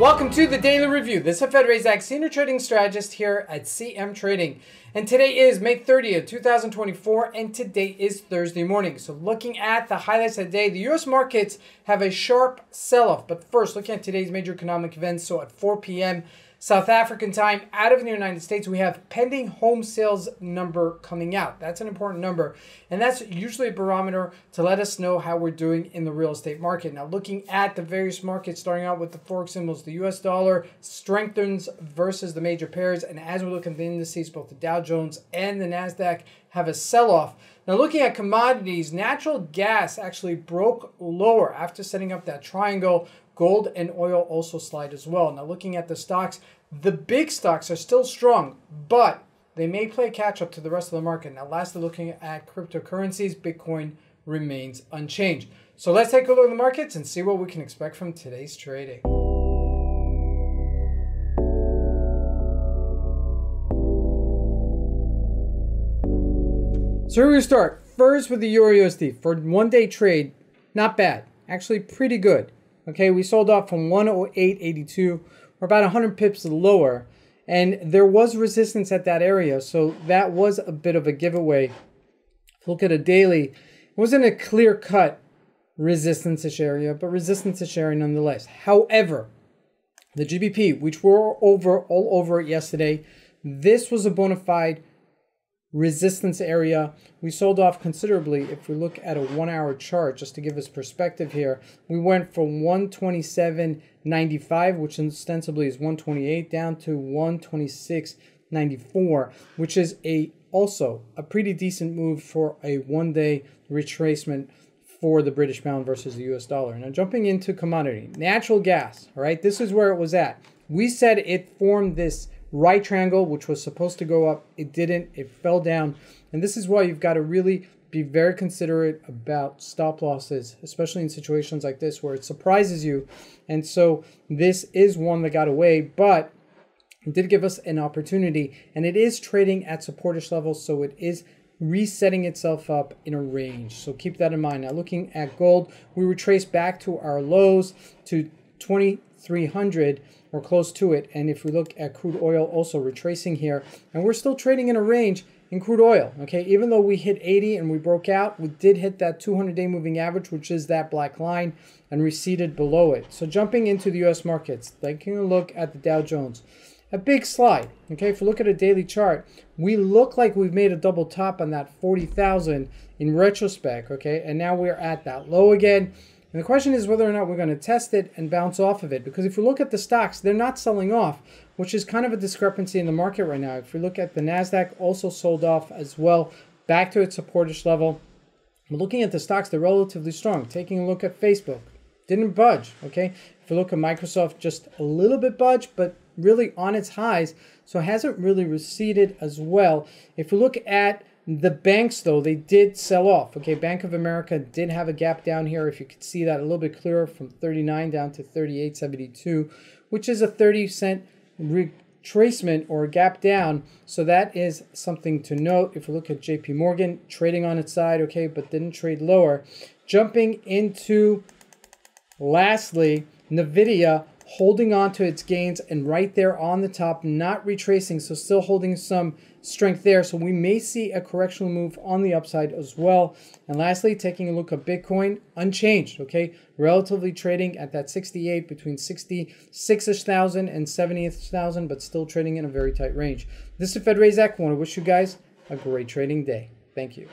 Welcome to the Daily Review. This is Fed Razak, Senior Trading Strategist here at CM Trading. And today is May 30th, 2024, and today is Thursday morning. So looking at the highlights of the day, the U.S. markets have a sharp sell-off. But first, looking at today's major economic events. So at 4 p.m. South African time, out of the United States, we have pending home sales number coming out. That's an important number, and that's usually a barometer to let us know how we're doing in the real estate market. Now, looking at the various markets, starting out with the Forex symbols, the U.S. dollar strengthens versus the major pairs, and as we look at the indices, both the Dow Jones and the NASDAQ have a sell-off. Now, looking at commodities, natural gas actually broke lower after setting up that triangle. Gold and oil also slide as well. Now, looking at the stocks, the big stocks are still strong, but they may play catch up to the rest of the market. Now, lastly, looking at cryptocurrencies, Bitcoin remains unchanged. So let's take a look at the markets and see what we can expect from today's trading. So we're going to start first with the Euro USD. For one-day trade, not bad. Actually pretty good. Okay, we sold off from 108.82, or about 100 pips lower. And there was resistance at that area, so that was a bit of a giveaway. If you look at a daily, it wasn't a clear-cut resistance-ish area, but resistance-ish area nonetheless. However, the GBP, which we're all over it yesterday, this was a bona fide resistance area. We sold off considerably. If we look at a 1-hour chart, just to give us perspective here, we went from 127.95, which ostensibly is 128, down to 126.94, which is also a pretty decent move for a one-day retracement for the British pound versus the US dollar. Now, jumping into commodity, natural gas, all right, this is where it was at. We said it formed this right triangle, which was supposed to go up. It didn't. It fell down. And this is why you've got to really be very considerate about stop losses, especially in situations like this where it surprises you. And so this is one that got away, but it did give us an opportunity. And it is trading at supportish levels, so it is resetting itself up in a range. So keep that in mind. Now, looking at gold, we retraced back to our lows to 2,300 or close to it. And if we look at crude oil, also retracing here, and we're still trading in a range in crude oil. Okay, even though we hit 80 and we broke out, we did hit that 200-day moving average, which is that black line, and receded below it. So jumping into the US markets, taking a look at the Dow Jones, a big slide. Okay, if we look at a daily chart, we look like we've made a double top on that 40,000 in retrospect. Okay, and now we're at that low again. And the question is whether or not we're going to test it and bounce off of it. Because if you look at the stocks, they're not selling off, which is kind of a discrepancy in the market right now. If we look at the NASDAQ, also sold off as well, back to its supportish level. But looking at the stocks, they're relatively strong. Taking a look at Facebook, didn't budge, okay? If you look at Microsoft, just a little bit budge, but really on its highs, so it hasn't really receded as well. If we look at the banks, though, they did sell off. Okay, Bank of America did have a gap down here. If you could see that a little bit clearer, from 39 down to 38.72, which is a 30-cent retracement or a gap down. So that is something to note. If we look at JP Morgan, trading on its side, okay, but didn't trade lower. Jumping into, lastly, NVIDIA, holding on to its gains and right there on the top, not retracing, so still holding some strength there. So we may see a correctional move on the upside as well. And lastly, taking a look at Bitcoin, unchanged, okay? Relatively trading at that 68, between 66-ish thousand and 70-ish thousand, but still trading in a very tight range. This is Fed Razak. I want to wish you guys a great trading day. Thank you.